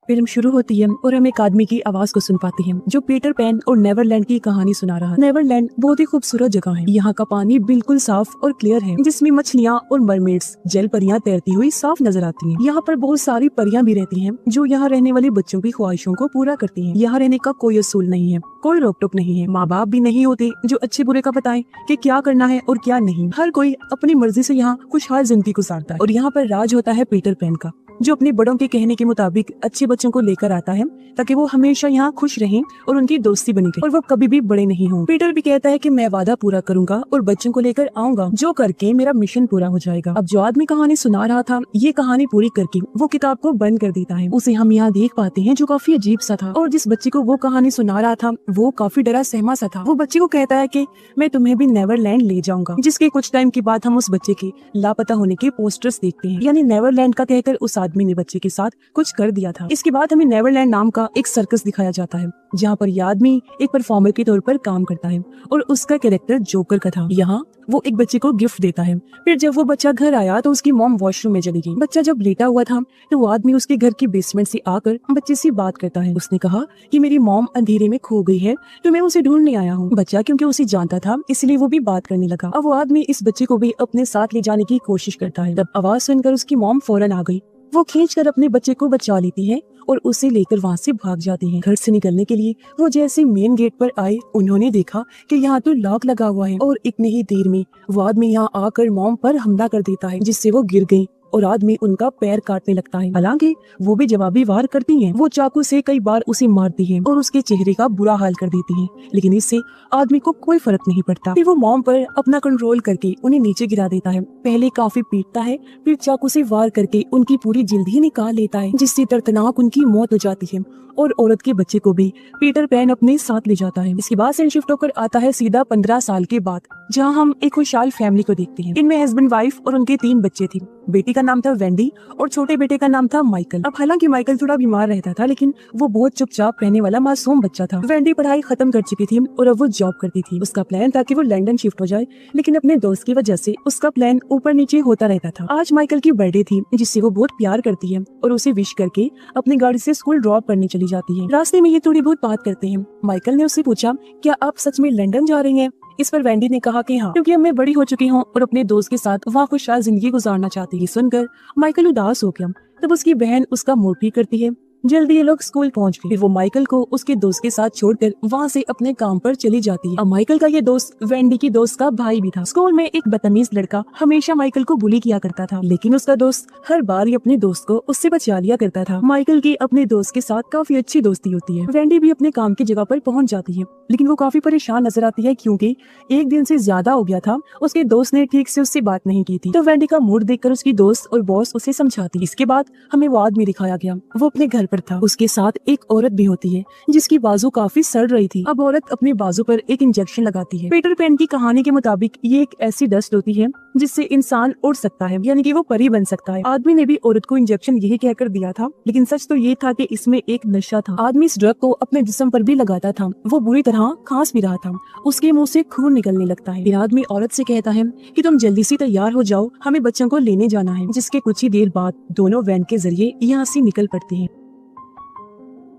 Film शुरू होती है और हम एक आदमी की आवाज को सुन पाते हैं जो पीटर पैन और नेवरलैंड की कहानी सुना रहा है। नेवरलैंड बहुत ही खूबसूरत जगह है। यहाँ का पानी बिल्कुल साफ और क्लियर है, जिसमें मछलियाँ और मरमेड्स जल परियां तैरती हुई साफ नजर आती हैं। यहाँ पर बहुत सारी परियां भी रहती हैं जो यहाँ रहने वाले बच्चों की ख्वाहिशों को पूरा करती हैं। यहाँ रहने का कोई असूल नहीं है, कोई रोक टोक नहीं है। माँ बाप भी नहीं होते जो अच्छे बुरे का बताएं कि क्या करना है और क्या नहीं। हर कोई अपनी मर्जी से यहाँ खुशहाल जिंदगी गुजारता है और यहाँ पर राज होता है पीटर पैन का, जो अपने बड़ों के कहने के मुताबिक अच्छे बच्चों को लेकर आता है ताकि वो हमेशा यहाँ खुश रहें और उनकी दोस्ती बनी रहे और वो कभी भी बड़े नहीं हों। पीटर भी कहता है कि मैं वादा पूरा करूंगा और बच्चों को लेकर आऊंगा, जो करके मेरा मिशन पूरा हो जाएगा। अब जो आदमी कहानी सुना रहा था, ये कहानी पूरी करके वो किताब को बंद कर देता है। उसे हम यहाँ देख पाते हैं जो काफी अजीब सा था, और जिस बच्चे को वो कहानी सुना रहा था वो काफी डरा सहमा सा था। वो बच्चे को कहता है कि मैं तुम्हें भी नेवरलैंड ले जाऊंगा, जिसके कुछ टाइम के बाद हम उस बच्चे के लापता होने के पोस्टर्स देखते हैं। यानी नेवरलैंड का कहकर उस आदमी ने बच्चे के साथ कुछ कर दिया था। इसके बाद हमें नेवरलैंड नाम का एक सर्कस दिखाया जाता है, जहाँ पर यह आदमी एक परफॉर्मर के तौर पर काम करता है और उसका कैरेक्टर जोकर का था। यहाँ वो एक बच्चे को गिफ्ट देता है। फिर जब वो बच्चा घर आया तो उसकी मॉम वॉशरूम में चली गई। बच्चा जब लेटा हुआ था तो वो आदमी उसके घर की बेसमेंट से आकर बच्चे से बात करता है। उसने कहा कि मेरी मॉम अंधेरे में खो गई है तो मैं उसे ढूंढने आया हूँ। बच्चा क्योंकि उसे जानता था इसलिए वो भी बात करने लगा। अब वो आदमी इस बच्चे को भी अपने साथ ले जाने की कोशिश करता है। तब आवाज सुनकर उसकी मॉम फौरन आ गई। वो खींचकर अपने बच्चे को बचा लेती है और उसे लेकर वहाँ से भाग जाती हैं। घर से निकलने के लिए वो जैसे मेन गेट पर आए, उन्होंने देखा कि यहाँ तो लॉक लगा हुआ है और इतनी ही देर में वो आदमी यहाँ आकर मॉम पर हमला कर देता है, जिससे वो गिर गई और आदमी उनका पैर काटने लगता है। हालांकि वो भी जवाबी वार करती हैं। वो चाकू से कई बार उसे मारती है और उसके चेहरे का बुरा हाल कर देती है, लेकिन इससे आदमी को कोई फर्क नहीं पड़ता। फिर वो मॉम पर अपना कंट्रोल करके उन्हें नीचे गिरा देता है। पहले काफी पीटता है, फिर चाकू से वार करके उनकी पूरी जिल्द ही निकाल लेता है, जिससे दर्दनाक उनकी मौत हो जाती है और औरत के बच्चे को भी पीटर पैन अपने साथ ले जाता है। इसके बाद से शिफ्ट होकर आता है सीधा 15 साल के बाद, जहाँ हम एक खुशहाल फैमिली को देखते हैं। इनमें हस्बैंड वाइफ और उनके 3 बच्चे थे। बेटी का नाम था वेंडी और छोटे बेटे का नाम था माइकल। अब हालांकि माइकल थोड़ा बीमार रहता था, लेकिन वो बहुत चुपचाप रहने वाला मासूम बच्चा था। वेंडी पढ़ाई खत्म कर चुकी थी और अब वो जॉब करती थी। उसका प्लान था कि वो लंदन शिफ्ट हो जाए, लेकिन अपने दोस्त की वजह से उसका प्लान ऊपर नीचे होता रहता था। आज माइकल की बर्थडे थी, जिससे वो बहुत प्यार करती है और उसे विश करके अपनी गाड़ी से स्कूल ड्रॉप करने चली जाती है। रास्ते में ये थोड़ी बहुत बात करते हैं। माइकल ने उससे पूछा, क्या आप सच में लंदन जा रही हैं? इस पर वेंडी ने कहा कि हाँ, क्योंकि अब मैं बड़ी हो चुकी हूँ और अपने दोस्त के साथ वहाँ खुशहाल जिंदगी गुजारना चाहती है। सुनकर माइकल उदास हो गया। तब उसकी बहन उसका मूड ठीक करती है। जल्दी ये लोग स्कूल पहुंच गए। फिर वो माइकल को उसके दोस्त के साथ छोड़कर वहाँ से अपने काम पर चली जाती है। अब माइकल का ये दोस्त वेंडी की दोस्त का भाई भी था। स्कूल में एक बदतमीज लड़का हमेशा माइकल को बुली किया करता था, लेकिन उसका दोस्त हर बार ही अपने दोस्त को उससे बचा लिया करता था। माइकल की अपने दोस्त के साथ काफी अच्छी दोस्ती होती है। वेंडी भी अपने काम की जगह पर पहुंच जाती है, लेकिन वो काफी परेशान नजर आती है क्योंकि एक दिन से ज्यादा हो गया था उसके दोस्त ने ठीक से उससे बात नहीं की थी। तो वेंडी का मूड देखकर उसकी दोस्त और बॉस उसे समझाती है। इसके बाद हमें वो आदमी दिखाया गया, वो अपने घर पर था। उसके साथ एक औरत भी होती है जिसकी बाजू काफी सड़ रही थी। अब औरत अपने बाजू पर एक इंजेक्शन लगाती है। पीटर पैन की कहानी के मुताबिक ये एक ऐसी डस्ट होती है जिससे इंसान उड़ सकता है, यानी कि वो परी बन सकता है। आदमी ने भी औरत को इंजेक्शन यही कहकर दिया था, लेकिन सच तो ये था कि इसमें एक नशा था। आदमी इस ड्रग को अपने जिस्म पर भी लगाता था। वो बुरी तरह खांस भी रहा था, उसके मुंह से खून निकलने लगता है। फिर आदमी औरत से कहता है कि तुम जल्दी से तैयार हो जाओ, हमें बच्चों को लेने जाना है। जिसके कुछ ही देर बाद दोनों वैन के जरिए यहाँ से निकल पड़ते हैं।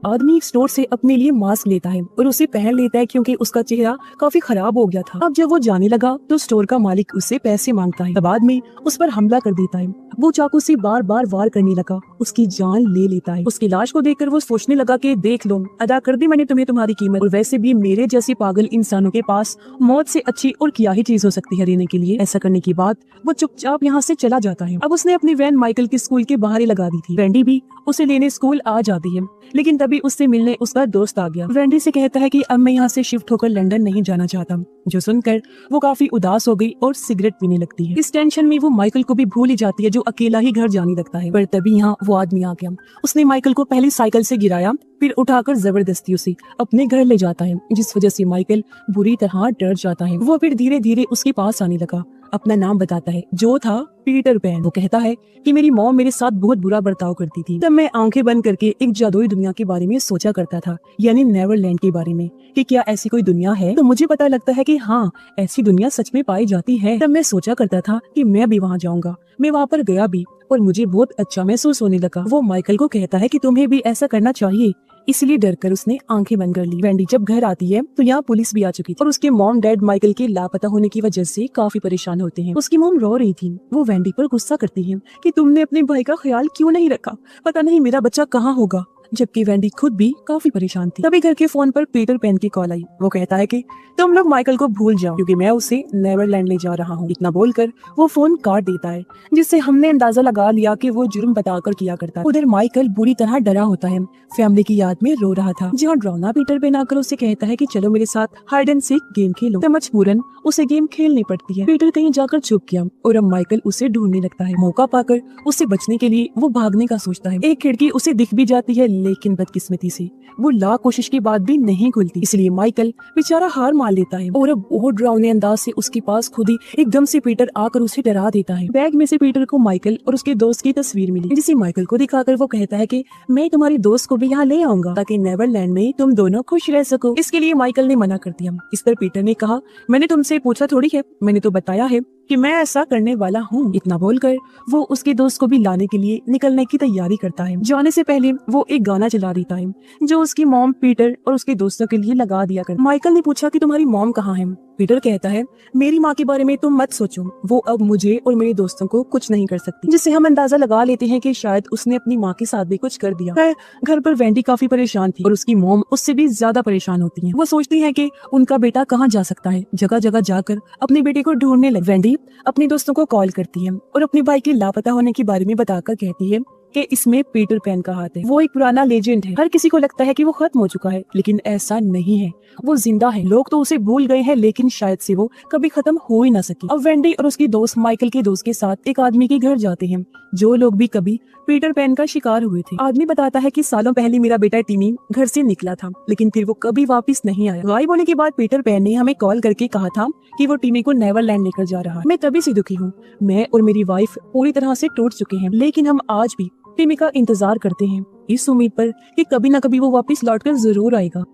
आदमी स्टोर से अपने लिए मास्क लेता है और उसे पहन लेता है क्योंकि उसका चेहरा काफी खराब हो गया था। अब जब वो जाने लगा तो स्टोर का मालिक उससे पैसे मांगता है। तब आदमी उस पर हमला कर देता है। वो चाकू से बार बार वार करने लगा, उसकी जान ले लेता है। उसकी लाश को देखकर वो सोचने लगा कि देख लो, अदा कर दी मैंने तुम्हें तुम्हारी कीमत, और वैसे भी मेरे जैसे पागल इंसानों के पास मौत से अच्छी और क्या ही चीज हो सकती है देने के लिए। ऐसा करने के बाद वो चुपचाप यहाँ से चला जाता है। अब उसने अपनी वैन माइकल के स्कूल के बाहर ही लगा दी थी। वेंडी भी उसे लेने स्कूल आ जाती है, लेकिन तभी उससे मिलने उसका दोस्त आ गया। वेंडी से कहता है कि अब मैं यहाँ से शिफ्ट होकर लंदन नहीं जाना चाहता, जो सुनकर वो काफी उदास हो गई और सिगरेट पीने लगती है। इस टेंशन में वो माइकल को भी भूल ही जाती है, जो अकेला ही घर जाने लगता है। पर तभी यहाँ वो आदमी आ गया। उसने माइकल को पहले साइकिल से गिराया, फिर उठाकर जबरदस्ती उसे अपने घर ले जाता है, जिस वजह से माइकल बुरी तरह डर जाता है। वो फिर धीरे धीरे उसके पास आने लगा, अपना नाम बताता है जो था पीटर पैन। वो कहता है कि मेरी मॉम मेरे साथ बहुत बुरा बर्ताव करती थी। तब मैं आंखें बंद करके एक जादुई दुनिया के बारे में सोचा करता था, यानी नेवरलैंड के बारे में, कि क्या ऐसी कोई दुनिया है। तो मुझे पता लगता है कि हाँ, ऐसी दुनिया सच में पाई जाती है। तब मैं सोचा करता था कि मैं भी वहाँ जाऊंगा। मैं वहाँ पर गया भी और मुझे बहुत अच्छा महसूस होने लगा। वो माइकल को कहता है कि तुम्हें भी ऐसा करना चाहिए, इसलिए डरकर उसने आंखें बंद कर ली। वेंडी जब घर आती है तो यहाँ पुलिस भी आ चुकी थी और उसके मॉम डैड माइकल के लापता होने की वजह से काफी परेशान होते हैं। उसकी मॉम रो रही थी। वो वेंडी पर गुस्सा करती है कि तुमने अपने भाई का ख्याल क्यों नहीं रखा, पता नहीं मेरा बच्चा कहाँ होगा। जबकि वेंडी खुद भी काफी परेशान थी। तभी घर के फोन पर पीटर पैन की कॉल आई। वो कहता है कि तुम लोग माइकल को भूल जाओ क्योंकि मैं उसे नेवरलैंड ले जा रहा हूँ। इतना बोलकर वो फोन काट देता है, जिससे हमने अंदाजा लगा लिया कि वो जुर्म बताकर किया करता है। उधर माइकल बुरी तरह डरा होता है, फैमिली की याद में रो रहा था। जहाँ ड्रोना पीटर पैन आकर उसे कहता है कि चलो मेरे साथ हाइड एंड सीक गेम खेलो। तो मजबूरन उसे गेम खेलनी पड़ती है। पीटर कहीं जाकर छुप गया और अब माइकल उसे ढूंढने लगता है। मौका पाकर उसे बचने के लिए वो भागने का सोचता है। एक खिड़की उसे दिख भी जाती है, लेकिन बदकिस्मती से वो लाख कोशिश के बाद भी नहीं खुलती। इसलिए माइकल बेचारा हार मान लेता है और अब बहुत डरावने अंदाज से उसके पास खुद ही एकदम से पीटर आकर उसे डरा देता है। बैग में से पीटर को माइकल और उसके दोस्त की तस्वीर मिली, जिसे माइकल को दिखाकर वो कहता है कि मैं तुम्हारी दोस्त को भी यहाँ ले आऊंगा ताकि नेवरलैंड में तुम दोनों खुश रह सको। इसके लिए माइकल ने मना कर दिया। इस पर पीटर ने कहा, मैंने तुमसे पूछा थोड़ी है, मैंने तो बताया है कि मैं ऐसा करने वाला हूँ। इतना बोलकर वो उसके दोस्त को भी लाने के लिए निकलने की तैयारी करता है। जाने से पहले वो एक गाना चला देता है जो उसकी मॉम पीटर और उसके दोस्तों के लिए लगा दिया कर। माइकल ने पूछा कि तुम्हारी मॉम कहाँ है। पीटर कहता है, मेरी माँ के बारे में तुम मत सोचो, वो अब मुझे और मेरे दोस्तों को कुछ नहीं कर सकती। जिससे हम अंदाजा लगा लेते हैं कि शायद उसने अपनी माँ के साथ भी कुछ कर दिया। घर पर वेंडी काफी परेशान थी और उसकी मॉम उससे भी ज्यादा परेशान होती है। वो सोचती है कि उनका बेटा कहाँ जा सकता है, जगह जगह जाकर अपने बेटे को ढूंढने लगी। वेंडी अपने दोस्तों को कॉल करती है और अपने भाई के लापता होने के बारे में बताकर कहती है कि इसमें पीटर पैन का हाथ है। वो एक पुराना लेजेंड है। हर किसी को लगता है कि वो खत्म हो चुका है, लेकिन ऐसा नहीं है, वो जिंदा है। लोग तो उसे भूल गए हैं, लेकिन शायद से वो कभी खत्म हो ही ना सके। अब वेंडी और उसकी दोस्त माइकल के दोस्त के साथ एक आदमी के घर जाते हैं जो लोग भी कभी पीटर पैन का शिकार हुए थे। आदमी बताता है कि सालों पहले मेरा बेटा टिमी घर से निकला था, लेकिन फिर वो कभी वापस नहीं आया। गायब होने के बाद पीटर पैन ने हमें कॉल करके कहा था कि वो टिमी को नेवरलैंड लेकर जा रहा है। मैं तभी से दुखी हूँ। मैं और मेरी वाइफ पूरी तरह से टूट चुके हैं, लेकिन हम आज भी टिमी का इंतजार करते हैं, इस उम्मीद पर कि कभी न कभी वो वापस लौटकर जरूर आएगा।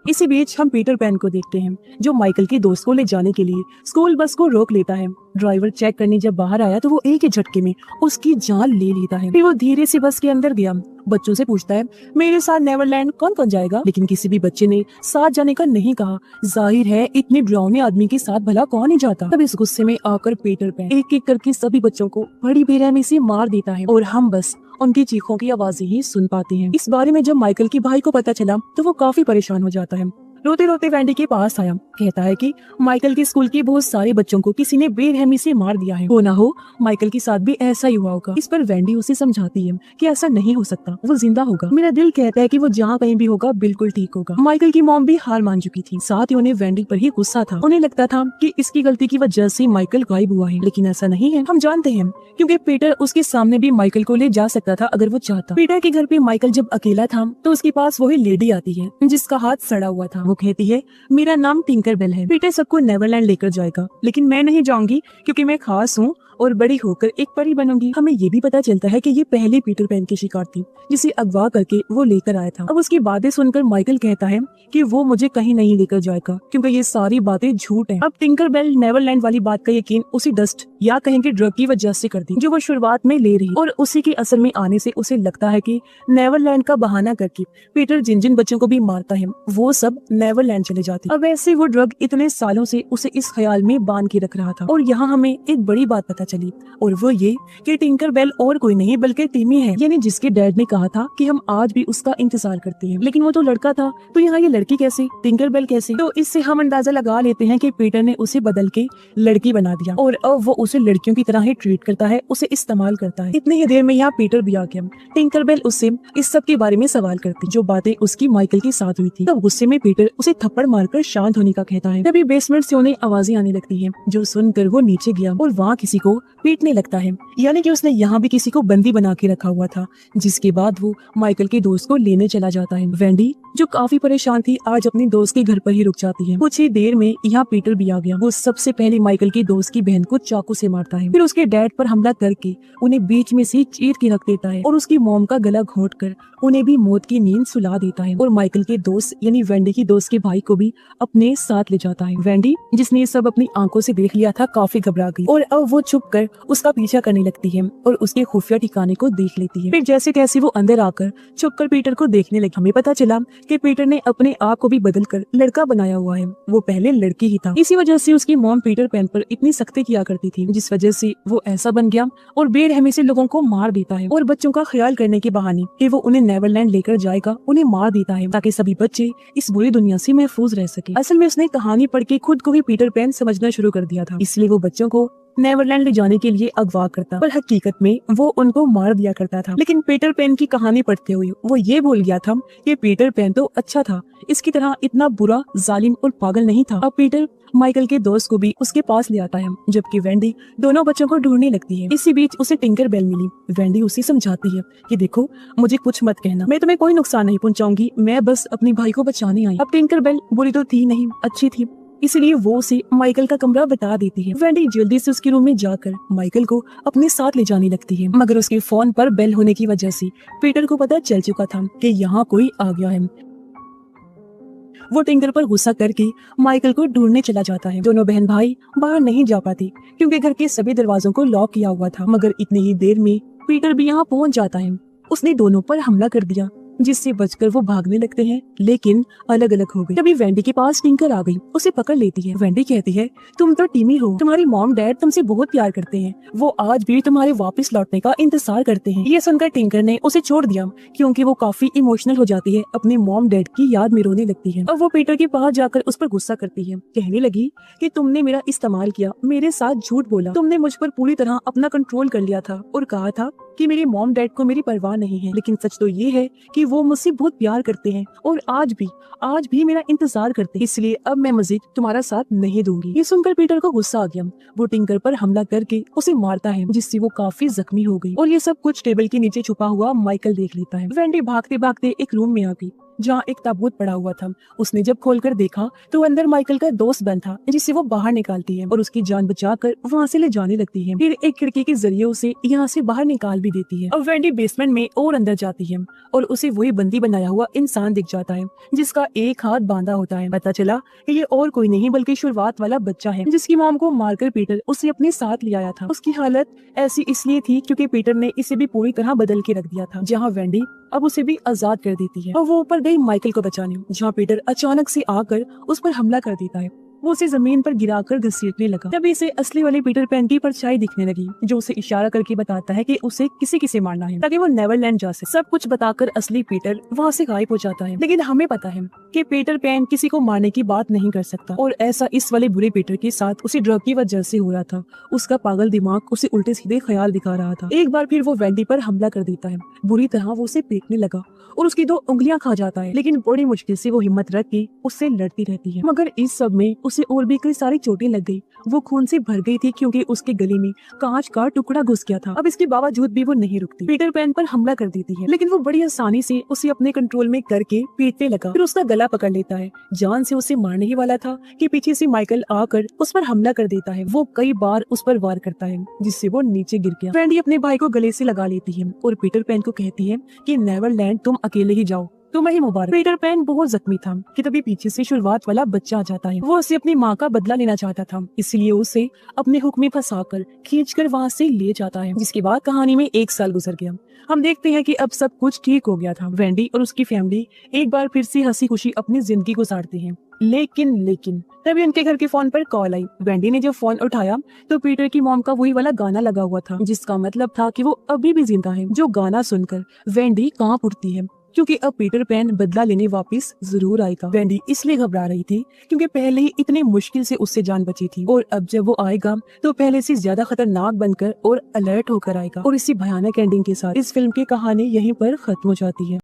इसी बीच हम पीटर पैन को देखते हैं जो माइकल के दोस्त को ले जाने के लिए स्कूल बस को रोक लेता है। ड्राइवर चेक करने जब बाहर आया तो वो एक ही झटके में उसकी जान ले लेता है। फिर वो धीरे से बस के अंदर गया, बच्चों से पूछता है, मेरे साथ नेवरलैंड कौन कौन जाएगा। लेकिन किसी भी बच्चे ने साथ जाने का नहीं कहा। जाहिर है इतने डरावने आदमी के साथ भला कौन ही जाता। तब इस गुस्से में आकर पीटर पैन एक एक करके सभी बच्चों को बड़ी बेरहमी से मार देता है और हम बस उनकी चीखों की आवाजें ही सुन पाते हैं। इस बारे में जब माइकल के भाई को पता चला तो वो काफी परेशान हो जाता है। रोते रोते वेंडी के पास आया, कहता है कि माइकल के स्कूल के बहुत सारे बच्चों को किसी ने बेरहमी से मार दिया है। हो ना हो माइकल के साथ भी ऐसा ही हुआ होगा। इस पर वेंडी उसे समझाती है कि ऐसा नहीं हो सकता, वो जिंदा होगा। मेरा दिल कहता है कि वो जहाँ कहीं भी होगा बिल्कुल ठीक होगा। माइकल की मॉम भी हार मान चुकी थी, साथ ही उन्हें वेंडी पर ही गुस्सा था। उन्हें लगता था कि इसकी गलती की वजह से माइकल गायब हुआ है, लेकिन ऐसा नहीं है। हम जानते हैं क्योंकि पीटर उसके सामने भी माइकल को ले जा सकता था अगर वो चाहता। पीटर के घर पे माइकल जब अकेला था तो उसके पास वही लेडी आती है जिसका हाथ सड़ा हुआ था। वो कहती है, मेरा नाम टिंकरबेल है, पीटर सबको नेवरलैंड लेकर जाएगा, लेकिन मैं नहीं जाऊंगी क्योंकि मैं खास हूँ और बड़ी होकर एक परी बनूंगी। हमें ये भी पता चलता है कि ये पहले पीटर पैन की शिकार थी जिसे अगवा करके वो लेकर आया था। अब उसकी बातें सुनकर माइकल कहता है कि वो मुझे कहीं नहीं लेकर जाएगा क्योंकि ये सारी बातें झूठ हैं। अब टिंकरबेल नेवरलैंड वाली बात का यकीन उसी डस्ट या कहेंगे ड्रग की वजह से कर दी जो वो शुरुआत में ले रही, और उसी के असर में आने से उसे लगता है कि नेवरलैंड का बहाना करके पीटर जिन जिन बच्चों को भी मारता है वो सब नेवरलैंड चले जाते। अब ऐसे वो ड्रग इतने सालों से उसे इस ख्याल में बांध के रख रहा था। और यहाँ हमें एक बड़ी बात पता चली, और वो ये कि टिंकरबेल और कोई नहीं बल्कि टिमी है, यानी जिसके डैड ने कहा था कि हम आज भी उसका इंतजार करते हैं। लेकिन वो तो लड़का था, तो यहाँ ये लड़की कैसे, टिंकरबेल कैसे? तो इससे हम अंदाजा लगा लेते हैं कि पीटर ने उसे बदल के लड़की बना दिया और अब वो उसे लड़कियों की तरह ही ट्रीट करता है, उसे इस्तेमाल करता है। इतनी ही देर में यहाँ पीटर भी आ गया। टिंकरबेल उससे इस सब के बारे में सवाल करती जो बातें उसकी माइकल के साथ हुई थी। तब गुस्से में पीटर उसे थप्पड़ मारकर शांत होने का कहता है। तभी बेसमेंट से उन्हें आवाजें आने लगती है जो सुनकर वो नीचे गया और वहाँ किसी को पीटने लगता है, यानी कि उसने यहाँ भी किसी को बंदी बना के रखा हुआ था। जिसके बाद वो माइकल के दोस्त को लेने चला जाता है। वेंडी जो काफी परेशान थी आज अपनी दोस्त के घर पर ही रुक जाती है। कुछ ही देर में यहाँ पीटर भी आ गया। वो सबसे पहले माइकल की दोस्त की बहन को चाकू से मारता है, फिर उसके डैड पर हमला करके उन्हें बीच में से चीर के रख देता है और उसकी मॉम का गला घोंट कर उन्हें भी मौत की नींद सुला देता है और माइकल के दोस्त यानी वेंडी की दोस्त के भाई को भी अपने साथ ले जाता है। वेंडी जिसने ये सब अपनी आंखों से देख लिया था काफी घबरा गई और अब वो छुप कर उसका पीछा करने लगती है और उसके खुफिया ठिकाने को देख लेती है। फिर जैसे तैसे वो अंदर आकर छुप कर पीटर को देखने लगी। हमें पता चला कि पीटर ने अपने आप को भी बदल कर लड़का बनाया हुआ है, वो पहले लड़की ही था। इसी वजह से उसकी मॉम पीटर पैन पर इतनी सख्ती किया करती थी, जिस वजह से वो ऐसा बन गया और बेरहमी से लोगों को मार देता है और बच्चों का ख्याल करने के बहाने कि वो उन्हें नेवरलैंड लेकर जाएगा उन्हें मार देता है ताकि सभी बच्चे इस बुरी दुनिया से महफूज रह सके। असल में उसने कहानी पढ़ के खुद को ही पीटर पैन समझना शुरू कर दिया था, इसलिए वो बच्चों को नेवरलैंड ले जाने के लिए अगवा करता, पर हकीकत में वो उनको मार दिया करता था। लेकिन पीटर पैन की कहानी पढ़ते हुए वो ये भूल गया था कि पीटर पैन तो अच्छा था, इसकी तरह इतना बुरा, जालिम और पागल नहीं था। अब पीटर माइकल के दोस्त को भी उसके पास ले आता है, जबकि वेंडी दोनों बच्चों को ढूंढने लगती है। इसी बीच उसे टिंकर बेल मिली। वेंडी उसे समझाती है कि देखो मुझे कुछ मत कहना, मैं तुम्हें कोई नुकसान नहीं पहुंचाऊंगी, मैं बस अपने भाई को बचाने आई। अब टिंकर बेल बुरी तो थी नहीं, अच्छी थी, इसलिए वो उसे माइकल का कमरा बता देती है। वेंडी जल्दी से उसके रूम में जाकर माइकल को अपने साथ ले जाने लगती है, मगर उसके फोन पर बेल होने की वजह से पीटर को पता चल चुका था कि यहाँ कोई आ गया है। वो टिंकर पर गुस्सा करके माइकल को ढूंढने चला जाता है। दोनों बहन भाई बाहर नहीं जा पाती क्योंकि घर के सभी दरवाजों को लॉक किया हुआ था, मगर इतनी ही देर में पीटर भी यहाँ पहुँच जाता है। उसने दोनों पर हमला कर दिया, जिससे बचकर वो भागने लगते हैं, लेकिन अलग अलग हो गए। तभी वेंडी के पास टिंकर आ गई, उसे पकड़ लेती है। वेंडी कहती है तुम तो टीमी हो, तुम्हारी मॉम डैड तुमसे बहुत प्यार करते हैं, वो आज भी तुम्हारे वापस लौटने का इंतजार करते हैं। ये सुनकर टिंकर ने उसे छोड़ दिया क्योंकि वो काफी इमोशनल हो जाती है, अपने मॉम डैड की याद में रोने लगती है। अब वो पीटर के पास जाकर उस पर गुस्सा करती है, कहने लगी कि तुमने मेरा इस्तेमाल किया, मेरे साथ झूठ बोला, तुमने मुझ पर पूरी तरह अपना कंट्रोल कर लिया था और कहा था कि मेरे मॉम डैड को मेरी परवाह नहीं है, लेकिन सच तो ये है कि वो मुझसे बहुत प्यार करते हैं और आज भी मेरा इंतजार करते हैं, इसलिए अब मैं मजीद तुम्हारा साथ नहीं दूंगी। ये सुनकर पीटर को गुस्सा आ गया, वो टिंकर पर हमला करके उसे मारता है, जिससे वो काफी जख्मी हो गई और ये सब कुछ टेबल के नीचे छुपा हुआ माइकल देख लेता है। वेंडी भागते भागते एक रूम में आ गई जहाँ एक ताबूत पड़ा हुआ था। उसने जब खोलकर देखा तो अंदर माइकल का दोस्त बंद था, जिसे वो बाहर निकालती है और उसकी जान बचाकर वहाँ से ले जाने लगती है। फिर एक खिड़की के जरिए उसे यहाँ से बाहर निकाल भी देती है। अब वेंडी बेसमेंट में और अंदर जाती है और उसे वही बंदी बनाया हुआ इंसान दिख जाता है, जिसका एक हाथ बांधा होता है। पता चला कि ये और कोई नहीं बल्कि शुरुआत वाला बच्चा है, जिसकी मॉम को मारकर पीटर उसे अपने साथ ले आया था। उसकी हालत ऐसी इसलिए थी क्योंकि पीटर ने इसे भी पूरी तरह बदल के रख दिया था। जहाँ वेंडी अब उसे भी आजाद कर देती है और वो ऊपर गई माइकल को बचाने, जहाँ पीटर अचानक से आकर उस पर हमला कर देता है। वो उसे जमीन पर गिराकर घसीटने लगा। तभी इसे असली वाले पीटर पैन की परछाई दिखने लगी, जो उसे इशारा करके बताता है कि उसे किसी से मारना है ताकि वो नेवरलैंड जा सके। सब कुछ बताकर असली पीटर वहाँ से गायब हो जाता है। लेकिन हमें पता है कि पीटर पैन किसी को मारने की बात नहीं कर सकता और ऐसा इस वाले बुरे पीटर के साथ उसे ड्रग की वजह से हो रहा था। उसका पागल दिमाग उसे उल्टे सीधे ख्याल दिखा रहा था। एक बार फिर वो वेंडी पर हमला कर देता है, बुरी तरह वो उसे पीटने लगा और उसकी 2 उंगलियां खा जाता है, लेकिन बड़ी मुश्किल से वो हिम्मत रख के उससे लड़ती रहती है। मगर इस सब में उसे और भी कई सारी चोटें लग गई। वो खून से भर गई थी क्योंकि उसके गले में कांच का टुकड़ा घुस गया था। अब इसके बावजूद भी वो नहीं रुकती, पीटर पैन पर हमला कर देती है, लेकिन वो बड़ी आसानी से उसे अपने कंट्रोल में करके पीटने लगा। फिर उसका गला पकड़ लेता है, जान से उसे मारने ही वाला था कि पीछे से माइकल आकर उस पर हमला कर देता है। वो कई बार उस पर वार करता है, जिससे वो नीचे गिर गया। वेंडी अपने भाई को गले से लगा लेती है और पीटर पैन को कहती है कि नेवरलैंड तुम अकेले ही जाओ, तुम्हें ही मुबारक। पीटर पैन बहुत जख्मी था कि तभी पीछे से शुरुआत वाला बच्चा आ जाता है। वो उसे अपनी माँ का बदला लेना चाहता था, इसलिए उसे अपने हुक में फंसाकर खींचकर वहाँ से ले जाता है। जिसके बाद कहानी में 1 साल गुजर गया। हम देखते हैं कि अब सब कुछ ठीक हो गया था। वेंडी और उसकी फैमिली एक बार फिर से हंसी खुशी अपनी जिंदगी गुजारते हैं। लेकिन तभी उनके घर के फोन पर कॉल आई। वेंडी ने जब फोन उठाया तो पीटर की मॉम का वही वाला गाना लगा हुआ था, जिसका मतलब था कि वो अभी भी जिंदा है। जो गाना सुनकर वेंडी कांप उठती है क्योंकि अब पीटर पैन बदला लेने वापस जरूर आएगा। वेंडी इसलिए घबरा रही थी क्योंकि पहले ही इतने मुश्किल से उससे जान बची थी और अब जब वो आएगा तो पहले से ज्यादा खतरनाक बनकर और अलर्ट होकर आएगा। और इसी भयानक एंडिंग के साथ इस फिल्म की कहानी यहीं पर खत्म हो जाती है।